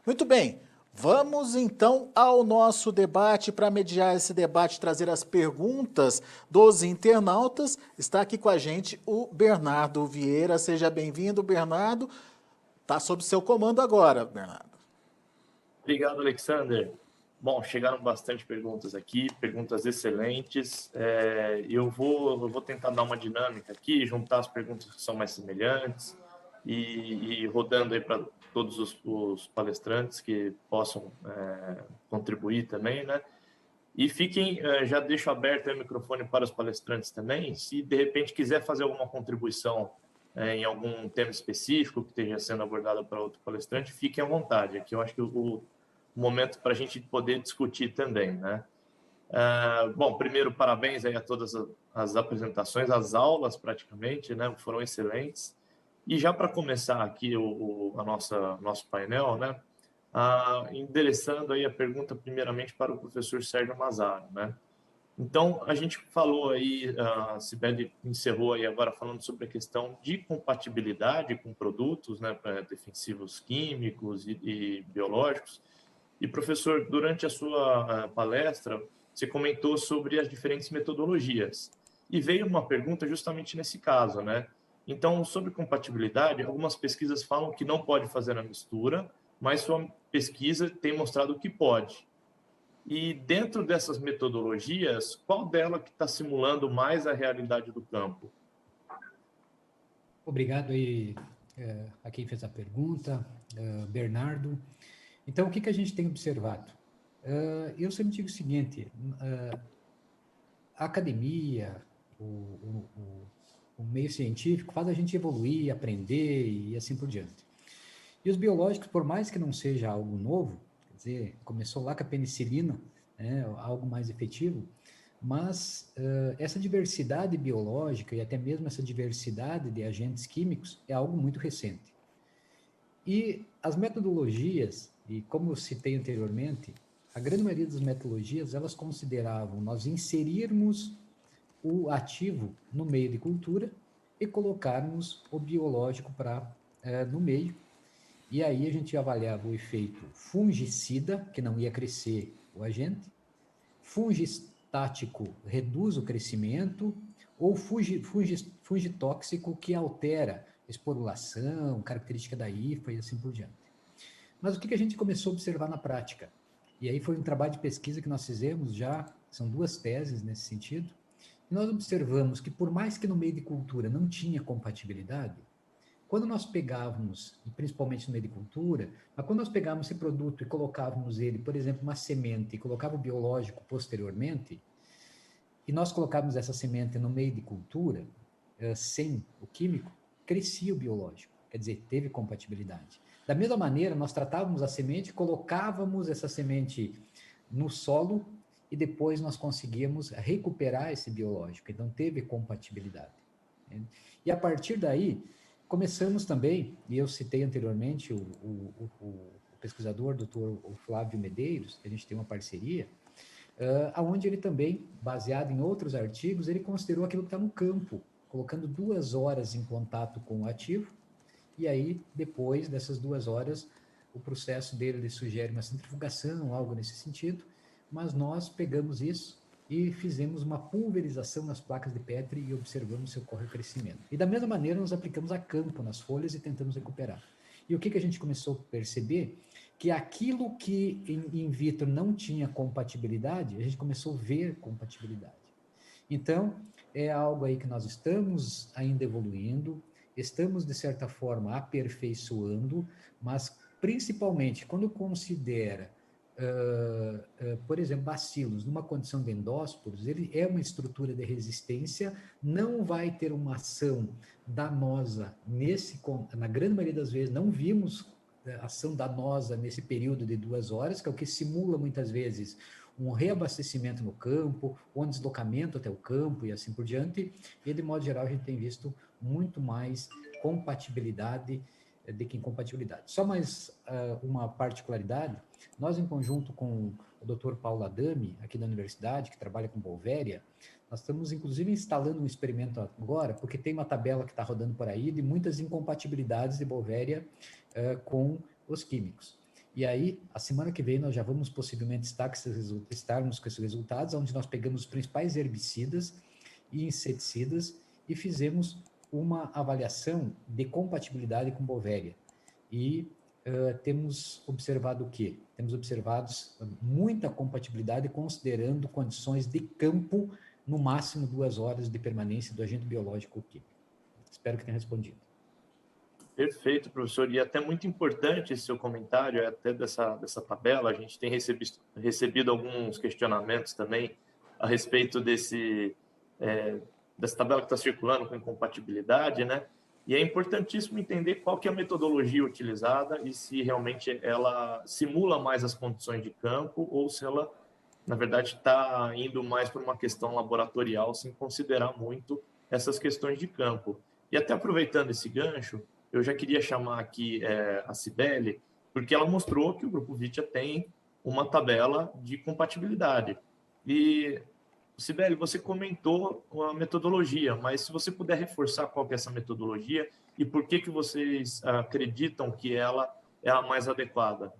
Muito bem, vamos então ao nosso debate. Para mediar esse debate, trazer as perguntas dos internautas, está aqui com a gente o Bernardo Vieira. Seja bem-vindo, Bernardo. Está sob seu comando agora, Bernardo. Obrigado, Alexander. Bom, chegaram bastante perguntas aqui, perguntas excelentes. Eu vou tentar dar uma dinâmica aqui, juntar as perguntas que são mais semelhantes e rodando aí para todos os palestrantes que possam contribuir também, né? E fiquem, já deixo aberto aí o microfone para os palestrantes também, se de repente quiser fazer alguma contribuição em algum tema específico que esteja sendo abordado para outro palestrante, fiquem à vontade. Aqui eu acho que o momento para a gente poder discutir também, né? Bom, primeiro, parabéns aí a todas as apresentações, as aulas praticamente, né? Foram excelentes. E já para começar aqui nosso painel, né? Endereçando aí a pergunta primeiramente para o professor Sérgio Mazaro, né? Então, a gente falou aí, a Sibeli encerrou aí agora falando sobre a questão de compatibilidade com produtos, né, defensivos químicos e biológicos. E, professor, durante a sua palestra, você comentou sobre as diferentes metodologias. E veio uma pergunta justamente nesse caso, né? Então, sobre compatibilidade, algumas pesquisas falam que não pode fazer a mistura, mas sua pesquisa tem mostrado que pode. E dentro dessas metodologias, qual dela que está simulando mais a realidade do campo? Obrigado aí a quem fez a pergunta, Bernardo. Então, o que a gente tem observado? Eu sempre digo o seguinte, a academia, o meio científico faz a gente evoluir, aprender e assim por diante. E os biológicos, por mais que não seja algo novo, quer dizer, começou lá com a penicilina, né, algo mais efetivo, mas essa diversidade biológica e até mesmo essa diversidade de agentes químicos é algo muito recente. E as metodologias, e como eu citei anteriormente, a grande maioria das metodologias, elas consideravam nós inserirmos o ativo no meio de cultura e colocarmos o biológico no meio. E aí a gente avaliava o efeito fungicida, que não ia crescer o agente, fungistático reduz o crescimento, ou fungitóxico que altera esporulação, característica da hifa e assim por diante. Mas o que a gente começou a observar na prática? E aí foi um trabalho de pesquisa que nós fizemos já, são 2 teses nesse sentido, e nós observamos que por mais que no meio de cultura não tinha compatibilidade, quando nós pegávamos, e principalmente no meio de cultura, mas quando nós pegávamos esse produto e colocávamos ele, por exemplo, uma semente, e colocava o biológico posteriormente, e nós colocávamos essa semente no meio de cultura, sem o químico, crescia o biológico, quer dizer, teve compatibilidade. Da mesma maneira, nós tratávamos a semente, colocávamos essa semente no solo e depois nós conseguíamos recuperar esse biológico, então teve compatibilidade. E a partir daí, começamos também, e eu citei anteriormente o pesquisador, doutor Flávio Medeiros, que a gente tem uma parceria, onde ele também, baseado em outros artigos, ele considerou aquilo que está no campo, colocando 2 horas em contato com o ativo, e aí, depois dessas 2 horas, o processo dele ele sugere uma centrifugação, algo nesse sentido, mas nós pegamos isso e fizemos uma pulverização nas placas de Petri e observamos se ocorre o crescimento. E da mesma maneira, nós aplicamos a campo nas folhas e tentamos recuperar. E o que a gente começou a perceber? Que aquilo que in vitro não tinha compatibilidade, a gente começou a ver compatibilidade. Então, é algo aí que nós estamos ainda evoluindo, estamos, de certa forma, aperfeiçoando, mas, principalmente, quando considera, por exemplo, bacilos, numa condição de endósporos, ele é uma estrutura de resistência, não vai ter uma ação danosa na grande maioria das vezes, não vimos ação danosa nesse período de 2 horas, que é o que simula muitas vezes um reabastecimento no campo, ou um deslocamento até o campo e assim por diante, e de modo geral a gente tem visto muito mais compatibilidade do que incompatibilidade. Só mais uma particularidade, nós em conjunto com o Dr. Paulo Adami, aqui da universidade, que trabalha com Bolvéria, nós estamos inclusive instalando um experimento agora, porque tem uma tabela que está rodando por aí de muitas incompatibilidades de Bolvéria com os químicos. E aí, a semana que vem, nós já vamos possivelmente estarmos com esses resultados, onde nós pegamos os principais herbicidas e inseticidas e fizemos uma avaliação de compatibilidade com Bovéria. E temos observado o quê? Temos observado muita compatibilidade, considerando condições de campo, no máximo 2 horas de permanência do agente biológico ou químico. Espero que tenha respondido. Perfeito, professor. E até muito importante esse seu comentário, até dessa tabela. A gente tem recebido alguns questionamentos também a respeito dessa tabela que está circulando com incompatibilidade, né? E é importantíssimo entender qual que é a metodologia utilizada e se realmente ela simula mais as condições de campo ou se ela, na verdade, está indo mais para uma questão laboratorial, sem considerar muito essas questões de campo. E até aproveitando esse gancho, eu já queria chamar aqui a Cibele, porque ela mostrou que o Grupo Vitia tem uma tabela de compatibilidade. E, Cibele, você comentou a metodologia, mas se você puder reforçar qual que é essa metodologia e por que vocês acreditam que ela é a mais adequada?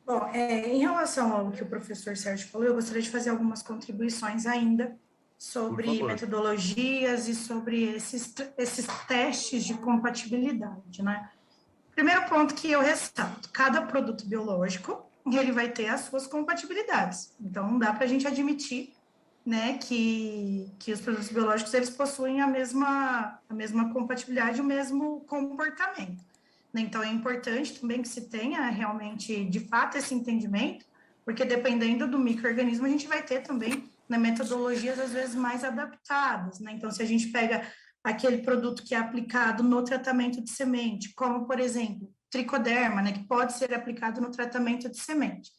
Bom, em relação ao que o professor Sérgio falou, eu gostaria de fazer algumas contribuições ainda sobre metodologias e sobre esses testes de compatibilidade, né? Primeiro ponto que eu ressalto, cada produto biológico, ele vai ter as suas compatibilidades. Então, não dá para a gente admitir, né, que os produtos biológicos, eles possuem a mesma compatibilidade, o mesmo comportamento. Então, é importante também que se tenha realmente, de fato, esse entendimento, porque dependendo do micro-organismo, a gente vai ter também, né, metodologias, às vezes, mais adaptadas, né? Então, se a gente pega aquele produto que é aplicado no tratamento de semente, como, por exemplo, tricoderma, né, que pode ser aplicado no tratamento de semente.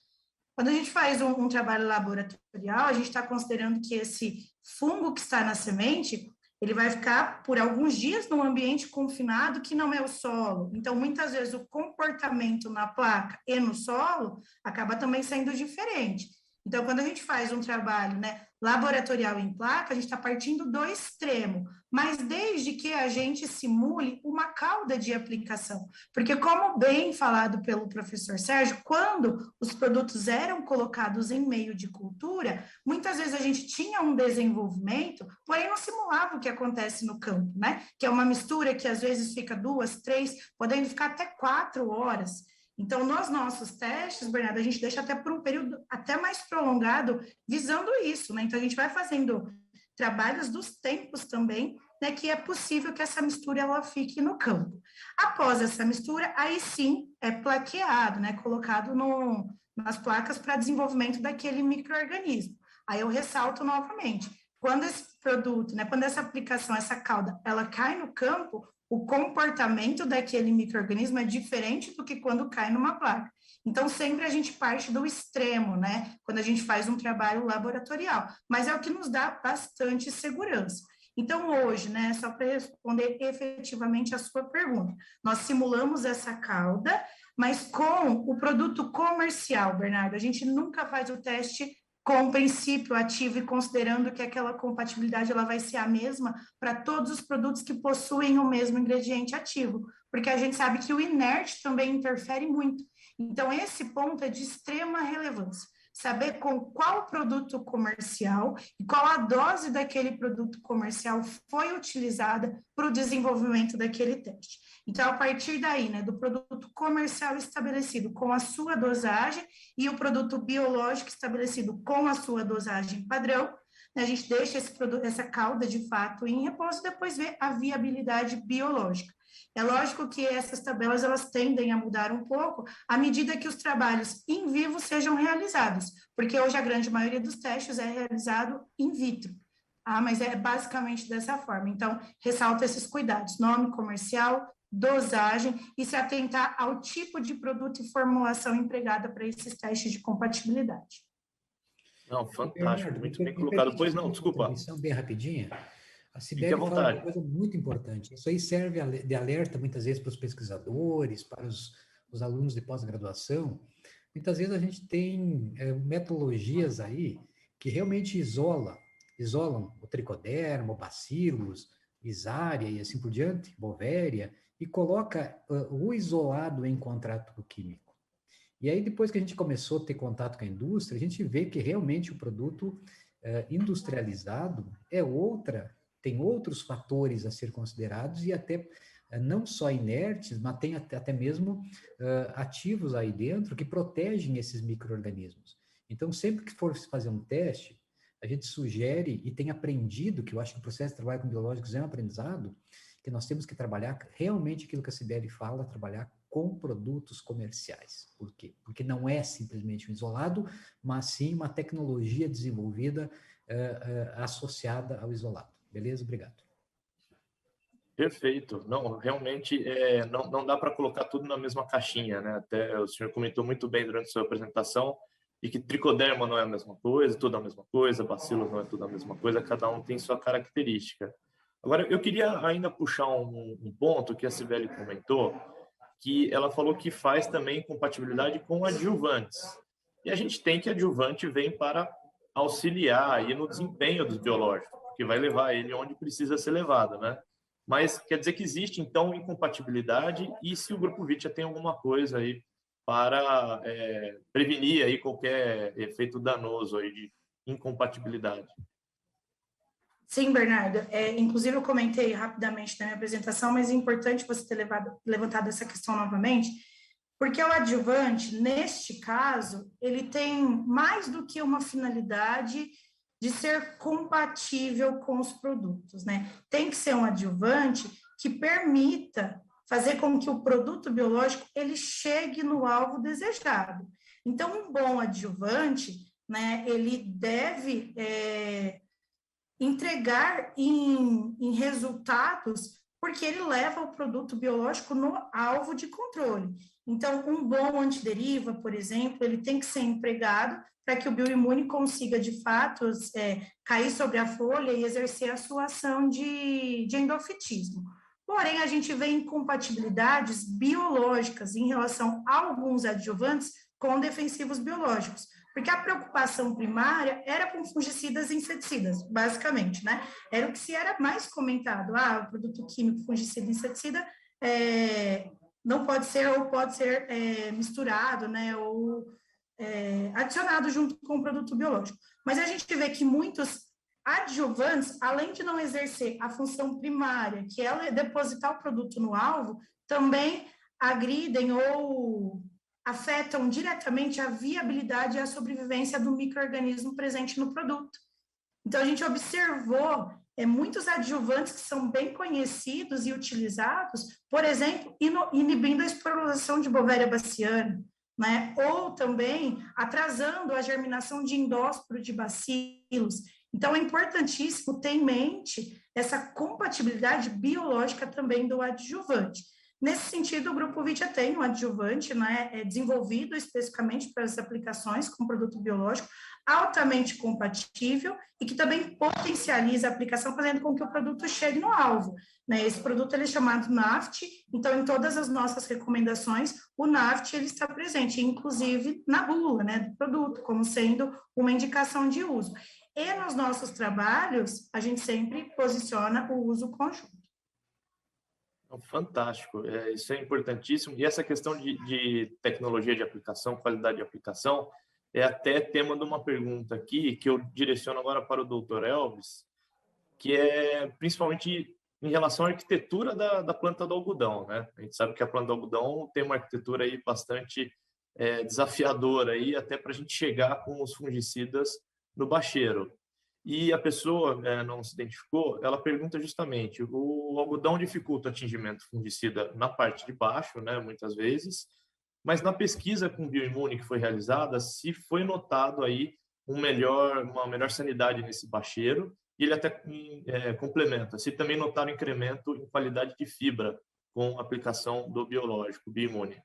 Quando a gente faz um trabalho laboratorial, a gente está considerando que esse fungo que está na semente, ele vai ficar por alguns dias num ambiente confinado que não é o solo. Então, muitas vezes, o comportamento na placa e no solo acaba também sendo diferente. Então, quando a gente faz um trabalho, né, laboratorial em placa, a gente está partindo do extremo, mas desde que a gente simule uma cauda de aplicação. Porque, como bem falado pelo professor Sérgio, quando os produtos eram colocados em meio de cultura, muitas vezes a gente tinha um desenvolvimento, porém não simulava o que acontece no campo, né? Que é uma mistura que às vezes fica 2, 3, podendo ficar até 4 horas. Então, nos nossos testes, Bernardo, a gente deixa até por um período até mais prolongado, visando isso, né? Então, a gente vai fazendo trabalhos dos tempos também, né, que é possível que essa mistura ela fique no campo. Após essa mistura, aí sim é plaqueado, né, colocado nas placas para desenvolvimento daquele micro-organismo. Aí eu ressalto novamente, quando esse produto, né, quando essa aplicação, essa cauda, ela cai no campo, o comportamento daquele micro-organismo é diferente do que quando cai numa placa. Então, sempre a gente parte do extremo, né? Quando a gente faz um trabalho laboratorial. Mas é o que nos dá bastante segurança. Então, hoje, né, só para responder efetivamente a sua pergunta, nós simulamos essa cauda, mas com o produto comercial, Bernardo, a gente nunca faz o teste com o princípio ativo e considerando que aquela compatibilidade ela vai ser a mesma para todos os produtos que possuem o mesmo ingrediente ativo, porque a gente sabe que o inerte também interfere muito. Então, esse ponto é de extrema relevância. Saber com qual produto comercial e qual a dose daquele produto comercial foi utilizada para o desenvolvimento daquele teste. Então, a partir daí, né, do produto comercial estabelecido com a sua dosagem e o produto biológico estabelecido com a sua dosagem padrão, né, a gente deixa essa cauda, de fato, em repouso e depois vê a viabilidade biológica. É lógico que essas tabelas elas tendem a mudar um pouco à medida que os trabalhos in vivo sejam realizados, porque hoje a grande maioria dos testes é realizado in vitro. Mas é basicamente dessa forma. Então, ressalto esses cuidados: nome comercial, dosagem e se atentar ao tipo de produto e formulação empregada para esses testes de compatibilidade. Não, fantástico, Bernardo, muito bem colocado. Pois não, desculpa. Bem rapidinha. A Fique à Cibele fala uma vontade. coisa muito importante. Isso aí serve de alerta, muitas vezes, para os pesquisadores, para os alunos de pós-graduação. Muitas vezes a gente tem metodologias aí que realmente isolam o tricoderma, o bacilos, Isária e assim por diante, Bovéria, e coloca o isolado em contrato químico. E aí, depois que a gente começou a ter contato com a indústria, a gente vê que realmente o produto industrializado tem outros fatores a ser considerados e até não só inertes, mas tem até mesmo ativos aí dentro que protegem esses micro-organismos. Então, sempre que for fazer um teste, a gente sugere e tem aprendido, que eu acho que o processo de trabalho com biológicos é um aprendizado, que nós temos que trabalhar realmente aquilo que a Cibele fala, trabalhar com produtos comerciais. Por quê? Porque não é simplesmente um isolado, mas sim uma tecnologia desenvolvida associada ao isolado. Beleza? Obrigado. Perfeito. Não, realmente não dá para colocar tudo na mesma caixinha, né? Até o senhor comentou muito bem durante a sua apresentação e que tricoderma não é a mesma coisa, tudo é a mesma coisa, bacilos não é tudo a mesma coisa, cada um tem sua característica. Agora, eu queria ainda puxar um ponto que a Cibele comentou, que ela falou que faz também compatibilidade com adjuvantes. E a gente tem que adjuvante vem para auxiliar aí no desempenho dos biológicos, que vai levar ele onde precisa ser levado, né? Mas quer dizer que existe, então, incompatibilidade e se o Grupo Vitia tem alguma coisa aí para prevenir aí qualquer efeito danoso aí de incompatibilidade. Sim, Bernardo. Inclusive, eu comentei rapidamente na minha apresentação, mas é importante você ter levantado essa questão novamente, porque o adjuvante, neste caso, ele tem mais do que uma finalidade de ser compatível com os produtos, né? Tem que ser um adjuvante que permita fazer com que o produto biológico ele chegue no alvo desejado. Então, um bom adjuvante, né, ele deve entregar em resultados, porque ele leva o produto biológico no alvo de controle. Então, um bom antideriva, por exemplo, ele tem que ser empregado para que o bioimune consiga, de fato, cair sobre a folha e exercer a sua ação de endofitismo. Porém, a gente vê incompatibilidades biológicas em relação a alguns adjuvantes com defensivos biológicos, porque a preocupação primária era com fungicidas e inseticidas, basicamente, né? Era o que se era mais comentado. O produto químico, fungicida e inseticida não pode ser ou pode ser misturado, né? Ou adicionado junto com o produto biológico. Mas a gente vê que muitos adjuvantes, além de não exercer a função primária, que é depositar o produto no alvo, também agridem ou afetam diretamente a viabilidade e a sobrevivência do micro-organismo presente no produto. Então, a gente observou muitos adjuvantes que são bem conhecidos e utilizados, por exemplo, inibindo a esporulação de Bovéria baciana, né? Ou também atrasando a germinação de endósporo de bacilos. Então, é importantíssimo ter em mente essa compatibilidade biológica também do adjuvante. Nesse sentido, o Grupo Vitia tem um adjuvante, né, desenvolvido especificamente para as aplicações com produto biológico, altamente compatível e que também potencializa a aplicação, fazendo com que o produto chegue no alvo, né? Esse produto ele é chamado NAFT, então em todas as nossas recomendações, o NAFT ele está presente, inclusive na bula, né, do produto, como sendo uma indicação de uso. E nos nossos trabalhos, a gente sempre posiciona o uso conjunto. Fantástico, isso é importantíssimo. E essa questão de tecnologia de aplicação, qualidade de aplicação, é até tema de uma pergunta aqui que eu direciono agora para o Dr. Elvis, que é principalmente em relação à arquitetura da planta do algodão, né? A gente sabe que a planta do algodão tem uma arquitetura aí bastante desafiadora aí, até para a gente chegar com os fungicidas no bacheiro. E a pessoa não se identificou, ela pergunta justamente, o algodão dificulta o atingimento fungicida na parte de baixo, né, muitas vezes, mas na pesquisa com bioimune que foi realizada, se foi notado aí uma melhor sanidade nesse bacheiro, e ele até complementa, se também notaram incremento em qualidade de fibra com a aplicação do biológico, bioimune.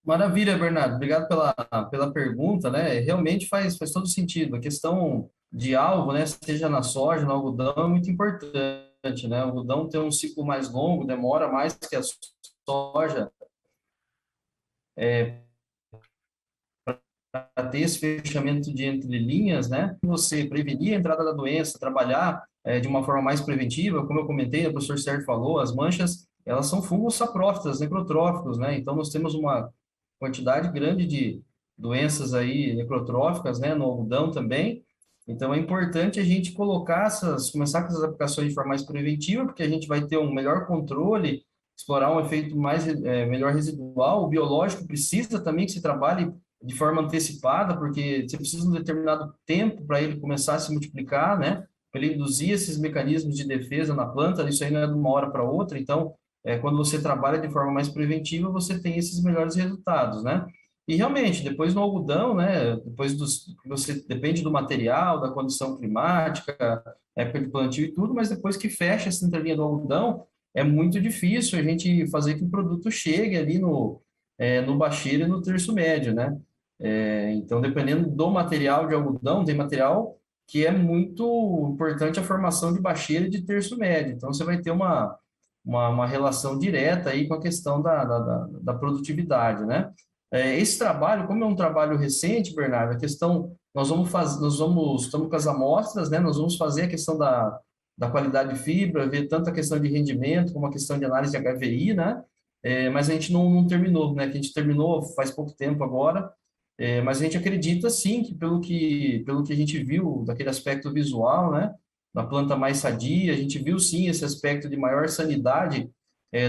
Maravilha, Bernardo. Obrigado pela pergunta, né? Realmente faz todo sentido. A questão de alvo, né, seja na soja, no algodão, é muito importante, né? O algodão tem um ciclo mais longo, demora mais que a soja para ter esse fechamento de entrelinhas, né? Você prevenir a entrada da doença, trabalhar de uma forma mais preventiva, como eu comentei, o professor Sérgio falou, as manchas elas são fungos saprófitas, necrotróficos, né? Então, nós temos uma quantidade grande de doenças aí necrotróficas, né, no algodão também. Então, é importante a gente começar com essas aplicações de forma mais preventiva, porque a gente vai ter um melhor controle, explorar um efeito melhor residual. O biológico precisa também que se trabalhe de forma antecipada, porque você precisa de um determinado tempo para ele começar a se multiplicar, né? Para ele induzir esses mecanismos de defesa na planta, isso aí não é de uma hora para outra. Então, quando você trabalha de forma mais preventiva, você tem esses melhores resultados, né? E realmente, depois no algodão, né? Você depende do material, da condição climática, época de plantio e tudo, mas depois que fecha essa entrelinha do algodão, é muito difícil a gente fazer que o produto chegue ali no bacheiro e no terço médio, né? Então, dependendo do material de algodão, tem material que é muito importante a formação de bacheira e de terço médio. Então, você vai ter uma relação direta aí com a questão da produtividade, né? Esse trabalho, como é um trabalho recente, Bernardo, a questão, estamos com as amostras, né? Nós vamos fazer a questão da qualidade de fibra, ver tanto a questão de rendimento como a questão de análise de HVI, né? Mas a gente não terminou, né? Que a gente terminou faz pouco tempo agora, mas a gente acredita sim que pelo que a gente viu daquele aspecto visual, né? Da planta mais sadia, a gente viu sim esse aspecto de maior sanidade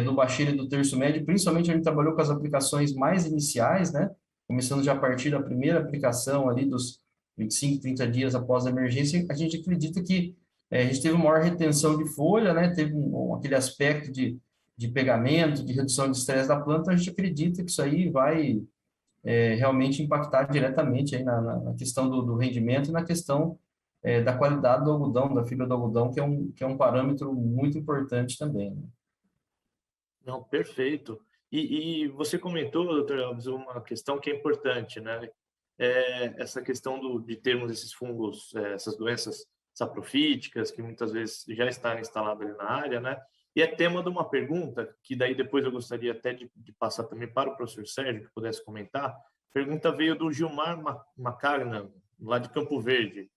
do bacheiro e do terço médio, principalmente a gente trabalhou com as aplicações mais iniciais, né? Começando já a partir da primeira aplicação ali dos 25, 30 dias após a emergência, a gente acredita que a gente teve uma maior retenção de folha, né? Teve aquele aspecto de pegamento, de redução de estresse da planta, a gente acredita que isso aí vai realmente impactar diretamente aí na questão do rendimento e na questão da qualidade do algodão, da fibra do algodão, que é um parâmetro muito importante também, né? Não, perfeito. E você comentou, doutor Elvis, uma questão que é importante, né? Essa questão de termos esses fungos, essas doenças saprofíticas, que muitas vezes já estão instaladas ali na área, né? E é tema de uma pergunta, que daí depois eu gostaria até de passar também para o professor Sérgio, que pudesse comentar. A pergunta veio do Gilmar Macarnan, lá de Campo Verde,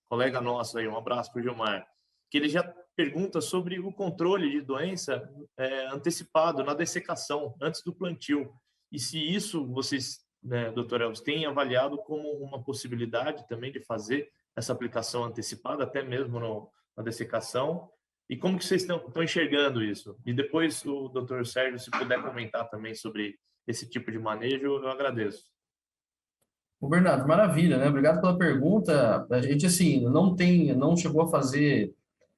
colega nosso aí, um abraço para o Gilmar, que ele já pergunta sobre o controle de doença antecipado na dessecação, antes do plantio. E se isso vocês, né, doutor Elvis, têm avaliado como uma possibilidade também de fazer essa aplicação antecipada, até mesmo na dessecação, e como que vocês estão enxergando isso? E depois o doutor Sérgio, se puder comentar também sobre esse tipo de manejo, eu agradeço. O Bernardo, maravilha, né? Obrigado pela pergunta. A gente, assim, não chegou a fazer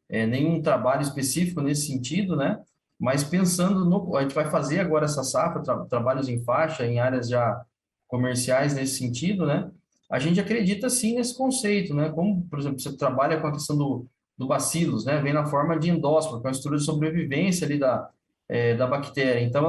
nenhum trabalho específico nesse sentido, né? Mas pensando a gente vai fazer agora essa safra, trabalhos em faixa, em áreas já comerciais nesse sentido, né? A gente acredita sim nesse conceito, né? Como, por exemplo, você trabalha com a questão do bacilos, né? Vem na forma de endósporo, que é uma estrutura de sobrevivência ali da bactéria. Então,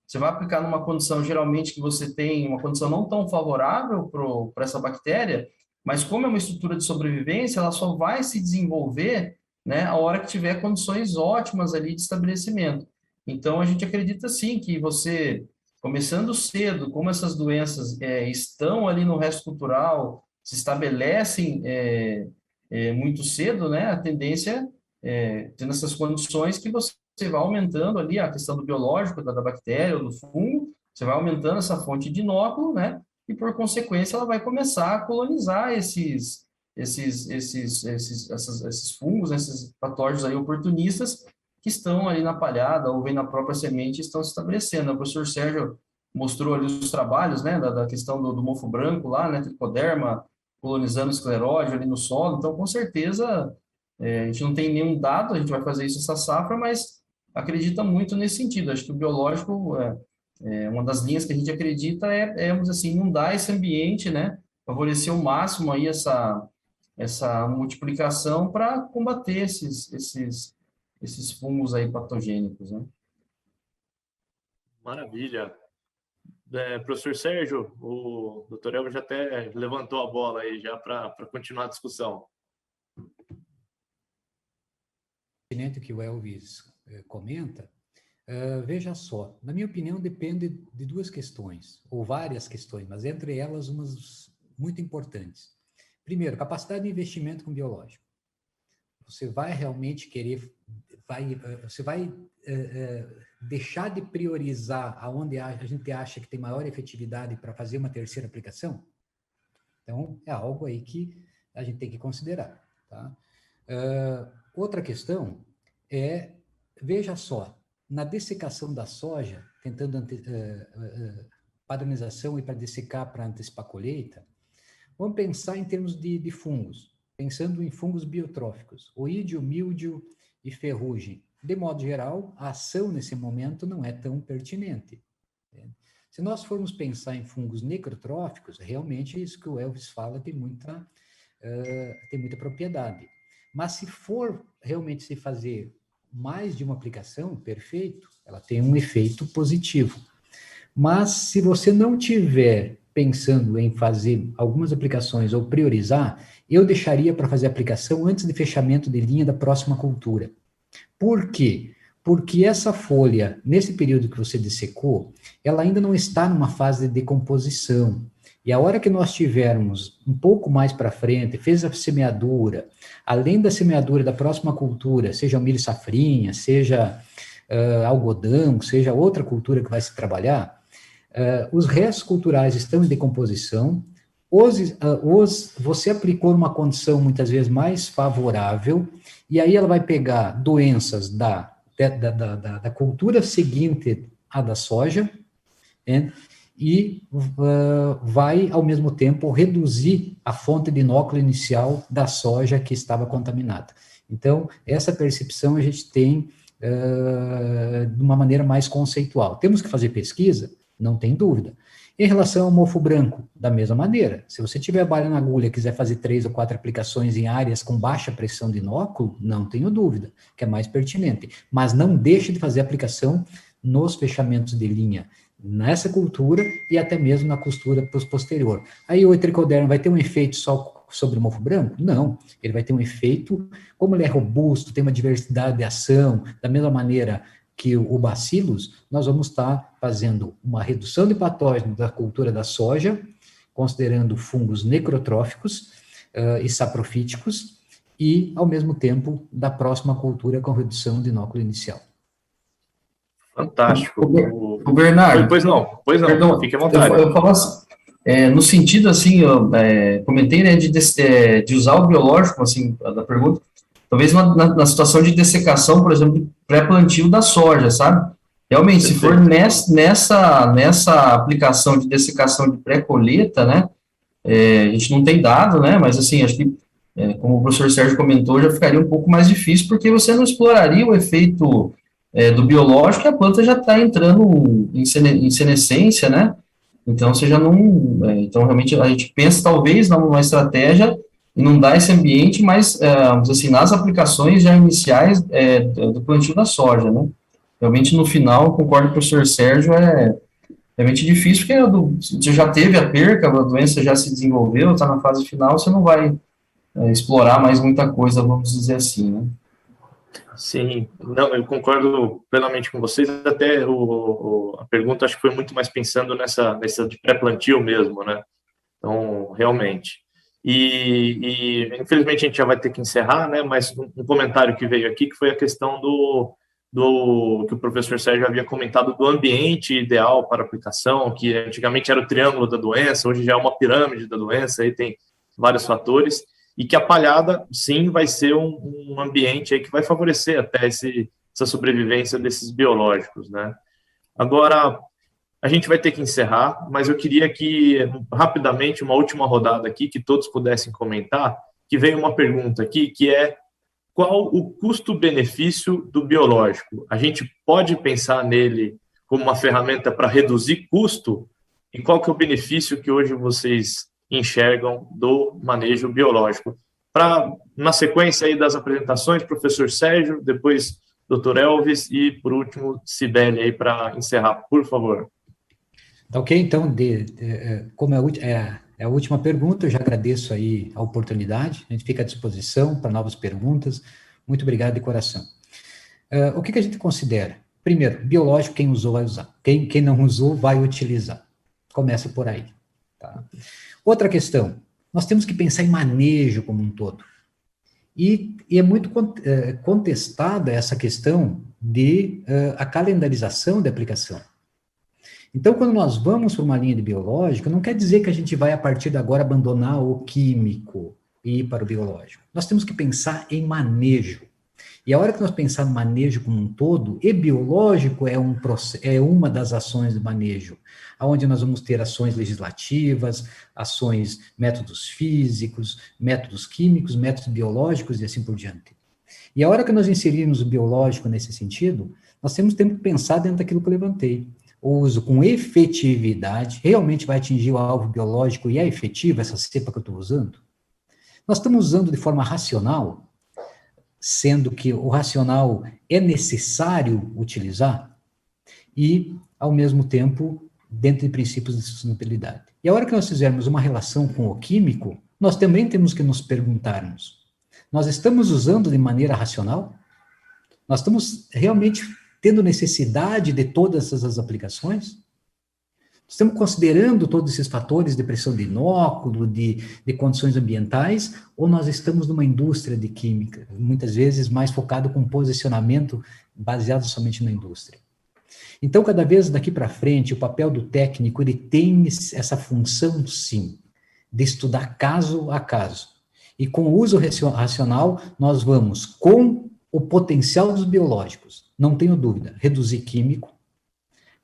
você vai aplicar numa condição, geralmente, que você tem uma condição não tão favorável para essa bactéria, mas como é uma estrutura de sobrevivência, ela só vai se desenvolver, né, a hora que tiver condições ótimas ali de estabelecimento. Então, a gente acredita sim que você, começando cedo, como essas doenças estão ali no resto cultural, se estabelecem muito cedo, né, a tendência, tendo essas condições, que você vai aumentando ali a questão do biológico, da bactéria ou do fungo, você vai aumentando essa fonte de inóculo, né, e por consequência ela vai começar a colonizar esses fungos, esses patógenos aí oportunistas que estão ali na palhada ou vem na própria semente e estão se estabelecendo. O professor Sérgio mostrou ali os trabalhos, né, da questão do mofo branco lá, né, tricoderma, colonizando escleróide ali no solo. Então, com certeza, a gente não tem nenhum dado, a gente vai fazer isso essa safra, mas acredita muito nesse sentido. Acho que o biológico, uma das linhas que a gente acredita vamos assim, inundar esse ambiente, né, favorecer ao máximo aí essa multiplicação para combater esses fungos aí patogênicos, né? Maravilha. Professor Sérgio, o doutor Elber já até levantou a bola aí já para continuar a discussão. O que o Elvis comenta, veja só, na minha opinião depende de duas questões, ou várias questões, mas entre elas umas muito importantes. Primeiro, capacidade de investimento com biológico. Você vai realmente querer você vai deixar de priorizar aonde a gente acha que tem maior efetividade para fazer uma terceira aplicação? Então, é algo aí que a gente tem que considerar. Tá? Outra questão é, veja só, na dessecação da soja, tentando padronização e para dessecar para antecipar a colheita, vamos pensar em termos de fungos, pensando em fungos biotróficos, oídio, míldio e ferrugem. De modo geral, a ação nesse momento não é tão pertinente. Se nós formos pensar em fungos necrotróficos, realmente isso que o Elvis fala tem muita propriedade. Mas se for realmente se fazer mais de uma aplicação, perfeito, ela tem um efeito positivo. Mas se você não tiver pensando em fazer algumas aplicações ou priorizar, eu deixaria para fazer a aplicação antes de fechamento de linha da próxima cultura. Por quê? Porque essa folha, nesse período que você dessecou, ela ainda não está numa fase de decomposição. E a hora que nós tivermos um pouco mais para frente, fez a semeadura, além da semeadura da próxima cultura, seja o milho safrinha, seja algodão, seja outra cultura que vai se trabalhar, os restos culturais estão em decomposição, você aplicou numa condição muitas vezes mais favorável, e aí ela vai pegar doenças da cultura seguinte à da soja, e vai, ao mesmo tempo, reduzir a fonte de inóculo inicial da soja que estava contaminada. Então, essa percepção a gente tem de uma maneira mais conceitual. Temos que fazer pesquisa? Não tem dúvida. Em relação ao mofo branco, da mesma maneira. Se você tiver bala na agulha e quiser fazer 3 ou 4 aplicações em áreas com baixa pressão de inóculo, não tenho dúvida, que é mais pertinente. Mas não deixe de fazer aplicação nos fechamentos de linha, nessa cultura e até mesmo na costura posterior. Aí o tricoderma vai ter um efeito só sobre o mofo branco? Não. Ele vai ter um efeito, como ele é robusto, tem uma diversidade de ação, da mesma maneira que o bacillus, nós vamos estar fazendo uma redução de patógenos da cultura da soja, considerando fungos necrotróficos e saprofíticos, e, ao mesmo tempo, da próxima cultura com redução de inóculo inicial. Fantástico. O Bernardo. Pois não, perdão, fique à vontade. Eu falo assim, no sentido, assim, comentei, né, de usar o biológico, assim, da pergunta, talvez na situação de dessecação, por exemplo, de pré-plantio da soja, sabe? Realmente, se for nessa aplicação de dessecação de pré-colheita, né, a gente não tem dado, né, mas assim, acho que, como o professor Sérgio comentou, já ficaria um pouco mais difícil, porque você não exploraria o efeito do biológico, e a planta já está entrando em senescência, né, então você já não, então realmente a gente pensa talvez numa estratégia e não dar esse ambiente, mas, vamos dizer assim, nas aplicações já iniciais do plantio da soja, né? Realmente, no final, concordo com o professor Sérgio, é realmente difícil, porque você já teve a perca, a doença já se desenvolveu, está na fase final, você não vai explorar mais muita coisa, vamos dizer assim, né? Sim, não, eu concordo plenamente com vocês, até a pergunta acho que foi muito mais pensando nessa de pré-plantio mesmo, né? Então, realmente. E infelizmente a gente já vai ter que encerrar, né? Mas um comentário que veio aqui, que foi a questão do que o professor Sérgio havia comentado do ambiente ideal para aplicação, que antigamente era o triângulo da doença, hoje já é uma pirâmide da doença, aí tem vários fatores, e que a palhada, sim, vai ser um ambiente aí que vai favorecer até essa sobrevivência desses biológicos, né? Agora, a gente vai ter que encerrar, mas eu queria que, rapidamente, uma última rodada aqui, que todos pudessem comentar, que veio uma pergunta aqui, que é: qual o custo-benefício do biológico? A gente pode pensar nele como uma ferramenta para reduzir custo? E qual que é o benefício que hoje vocês enxergam do manejo biológico? Na sequência aí das apresentações, professor Sérgio, depois doutor Elvis e, por último, Cibele aí para encerrar, por favor. Tá ok, então, como é a última pergunta, eu já agradeço aí a oportunidade, a gente fica à disposição para novas perguntas, muito obrigado de coração. O que a gente considera? Primeiro, biológico, quem usou vai usar, quem não usou vai utilizar, começa por aí. Tá? Outra questão, nós temos que pensar em manejo como um todo, E é muito contestada essa questão de a calendarização da aplicação. Então, quando nós vamos para uma linha de biológico, não quer dizer que a gente vai, a partir de agora, abandonar o químico e ir para o biológico. Nós temos que pensar em manejo. E a hora que nós pensarmos no manejo como um todo, e biológico é uma das ações de manejo, onde nós vamos ter ações legislativas, ações, métodos físicos, métodos químicos, métodos biológicos e assim por diante. E a hora que nós inserirmos o biológico nesse sentido, nós temos tempo que pensar dentro daquilo que eu levantei. O uso com efetividade realmente vai atingir o alvo biológico e é efetiva essa cepa que eu estou usando? Nós estamos usando de forma racional, sendo que o racional é necessário utilizar e, ao mesmo tempo, dentro de princípios de sustentabilidade. E a hora que nós fizermos uma relação com o químico, nós também temos que nos perguntarmos, nós estamos usando de maneira racional? Nós estamos realmente tendo necessidade de todas essas aplicações? Estamos considerando todos esses fatores de pressão de inóculo, de condições ambientais, ou nós estamos numa indústria de química, muitas vezes mais focado com posicionamento baseado somente na indústria? Então, cada vez daqui para frente, o papel do técnico, ele tem essa função, sim, de estudar caso a caso. E com o uso racional, nós vamos, com o potencial dos biológicos, não tenho dúvida, reduzir químico,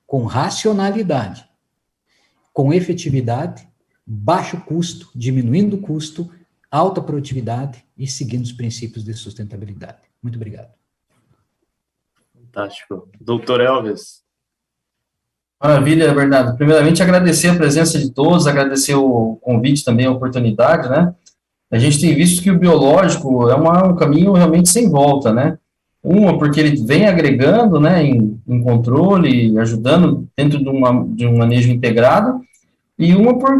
com racionalidade, com efetividade, baixo custo, diminuindo o custo, alta produtividade e seguindo os princípios de sustentabilidade. Muito obrigado. Fantástico. Doutor Elvis. Maravilha, Bernardo. Primeiramente, agradecer a presença de todos, agradecer o convite também, a oportunidade, né? A gente tem visto que o biológico é um caminho realmente sem volta, né? Porque ele vem agregando, né, em controle, ajudando dentro de um manejo integrado, e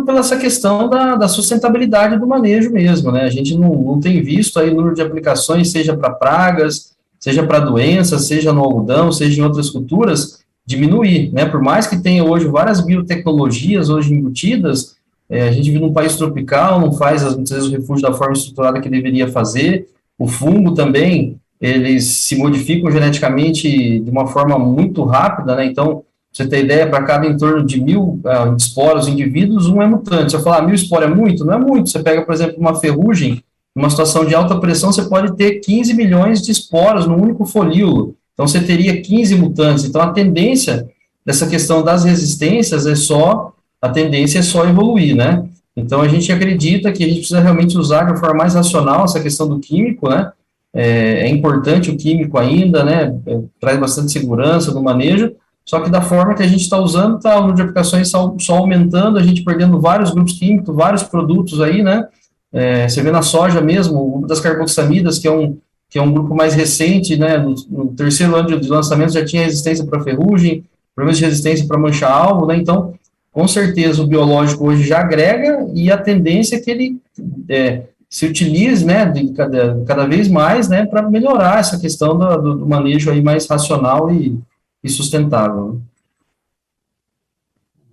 pela essa questão da sustentabilidade do manejo mesmo, né? A gente não tem visto aí o número de aplicações, seja para pragas, seja para doenças, seja no algodão, seja em outras culturas, diminuir, né? Por mais que tenha hoje várias biotecnologias hoje embutidas, a gente vive num país tropical, não faz, muitas vezes, o refúgio da forma estruturada que deveria fazer. O fungo também, eles se modificam geneticamente de uma forma muito rápida, né? Então, pra você ter ideia, para cada em torno de 1.000 esporos indivíduos, um é mutante. Se eu falar 1.000 esporos é muito? Não é muito. Você pega, por exemplo, uma ferrugem, numa situação de alta pressão, você pode ter 15 milhões de esporos no único folíolo. Então, você teria 15 mutantes. Então, a tendência dessa questão das resistências a tendência é só evoluir, né? Então, a gente acredita que a gente precisa realmente usar de uma forma mais racional essa questão do químico, né? É importante o químico ainda, né? Traz bastante segurança no manejo, só que da forma que a gente está usando, o número de aplicações só aumentando, a gente perdendo vários grupos químicos, vários produtos aí, né? Você vê na soja mesmo, o grupo das carboxamidas, que é um grupo mais recente, né? No terceiro ano de lançamento já tinha resistência para ferrugem, problemas de resistência para mancha-alvo, né? Então, com certeza, o biológico hoje já agrega, e a tendência é que ele se utilize, né, cada vez mais, né, para melhorar essa questão do manejo aí mais racional e sustentável.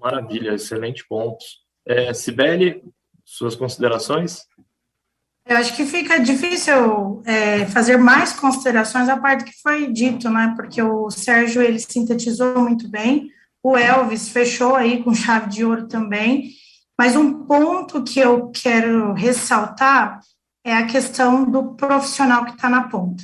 Maravilha, excelente pontos. Cibele, suas considerações? Eu acho que fica difícil fazer mais considerações a parte que foi dito, né? Porque o Sérgio, ele sintetizou muito bem, o Elvis fechou aí com chave de ouro também, mas um ponto que eu quero ressaltar é a questão do profissional que está na ponta.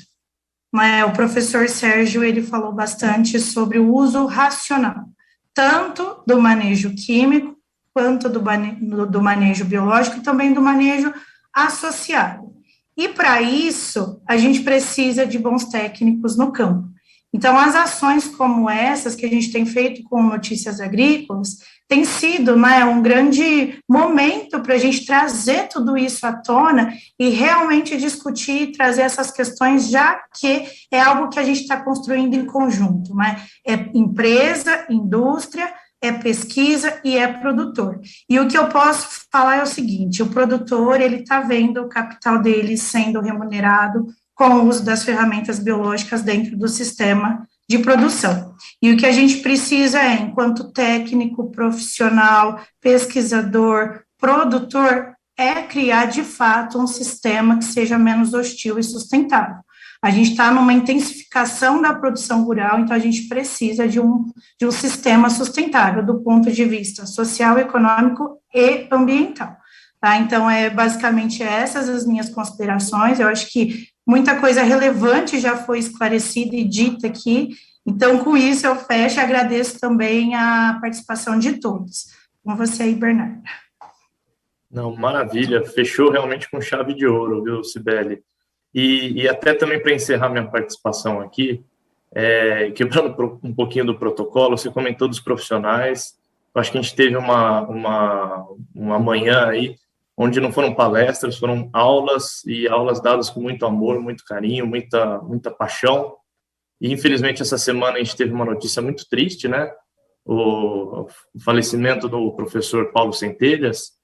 O professor Sérgio, ele falou bastante sobre o uso racional, tanto do manejo químico, quanto do manejo biológico e também do manejo associado. E, para isso, a gente precisa de bons técnicos no campo. Então, as ações como essas que a gente tem feito com Notícias Agrícolas tem sido, né, um grande momento para a gente trazer tudo isso à tona e realmente discutir e trazer essas questões, já que é algo que a gente está construindo em conjunto, né? É empresa, indústria, é pesquisa e é produtor. E o que eu posso falar é o seguinte: o produtor, ele está vendo o capital dele sendo remunerado com o uso das ferramentas biológicas dentro do sistema de produção. E o que a gente precisa enquanto técnico, profissional, pesquisador, produtor, é criar, de fato, um sistema que seja menos hostil e sustentável. A gente está numa intensificação da produção rural, então a gente precisa de um sistema sustentável do ponto de vista social, econômico e ambiental. Tá? Então, basicamente essas as minhas considerações. Eu acho que muita coisa relevante já foi esclarecida e dita aqui. Então, com isso, eu fecho e agradeço também a participação de todos. Com você aí, Bernardo. Não, maravilha. Fechou realmente com chave de ouro, viu, Cibele? E até também para encerrar minha participação aqui, quebrando um pouquinho do protocolo, você comentou dos profissionais. Eu acho que a gente teve uma manhã aí, onde não foram palestras, foram aulas, e aulas dadas com muito amor, muito carinho, muita paixão. E, infelizmente, essa semana a gente teve uma notícia muito triste, né? O falecimento do professor Paulo Centelhas,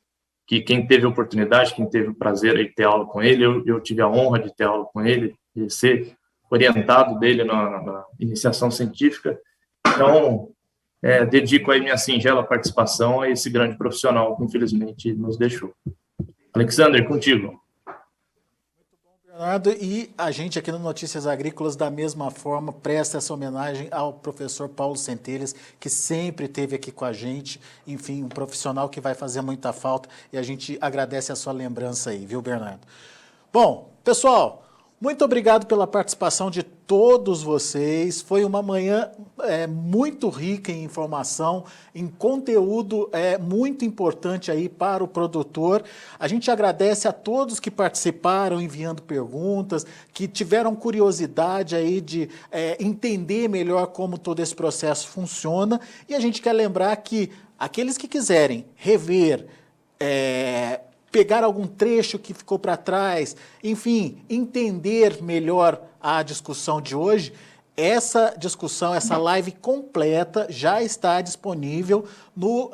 que quem teve a oportunidade, quem teve o prazer de ter aula com ele, eu tive a honra de ter aula com ele, de ser orientado dele na iniciação científica. Então, dedico aí minha singela participação a esse grande profissional que, infelizmente, nos deixou. Alexander, contigo. Bernardo, e a gente aqui no Notícias Agrícolas, da mesma forma, presta essa homenagem ao professor Paulo Centelhas, que sempre esteve aqui com a gente, enfim, um profissional que vai fazer muita falta, e a gente agradece a sua lembrança aí, viu, Bernardo? Bom, pessoal, muito obrigado pela participação de todos vocês. Foi uma manhã muito rica em informação, em conteúdo muito importante aí para o produtor. A gente agradece a todos que participaram, enviando perguntas, que tiveram curiosidade aí de entender melhor como todo esse processo funciona. E a gente quer lembrar que aqueles que quiserem rever, pegar algum trecho que ficou para trás, enfim, entender melhor a discussão de hoje, essa discussão, essa live completa já está disponível no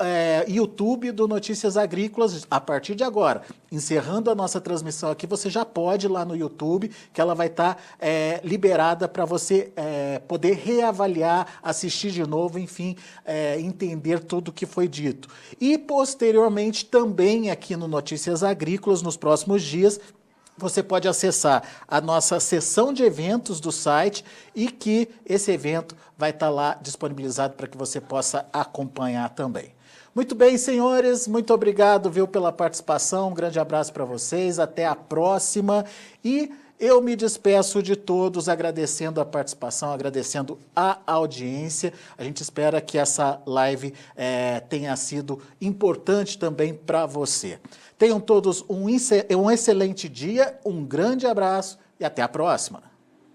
YouTube do Notícias Agrícolas a partir de agora. Encerrando a nossa transmissão aqui, você já pode ir lá no YouTube, que ela vai estar liberada para você poder reavaliar, assistir de novo, enfim, entender tudo o que foi dito. E, posteriormente, também aqui no Notícias Agrícolas, nos próximos dias, você pode acessar a nossa seção de eventos do site e que esse evento vai estar lá disponibilizado para que você possa acompanhar também. Muito bem, senhores, muito obrigado, viu, pela participação, um grande abraço para vocês, até a próxima e eu me despeço de todos agradecendo a participação, agradecendo a audiência. A gente espera que essa live tenha sido importante também para você. Tenham todos um excelente dia, um grande abraço e até a próxima.